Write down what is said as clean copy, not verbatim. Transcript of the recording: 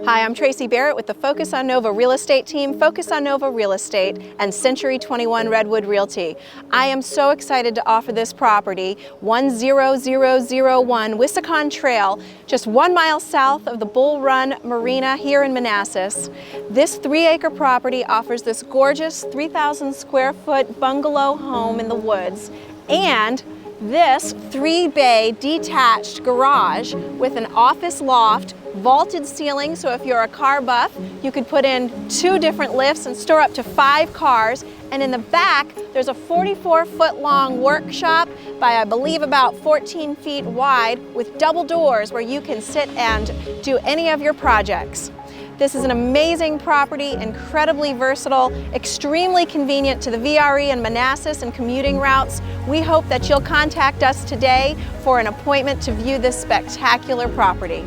Hi, I'm Tracy Barrett with the Focus on Nova Real Estate team, Focus on Nova Real Estate, and Century 21 Redwood Realty. I am so excited to offer this property, 10001 Wisakon Trail, just 1 mile south of the Bull Run Marina here in Manassas. This 3-acre property offers this gorgeous 3,000 square foot bungalow home in the woods and this 3-bay detached garage with an office loft, vaulted ceiling, so if you're a car buff, you could put in 2 different lifts and store up to 5 cars. And in the back, there's a 44-foot long workshop by, I believe, about 14 feet wide with double doors where you can sit and do any of your projects. This is an amazing property, incredibly versatile, extremely convenient to the VRE and Manassas and commuting routes. We hope that you'll contact us today for an appointment to view this spectacular property.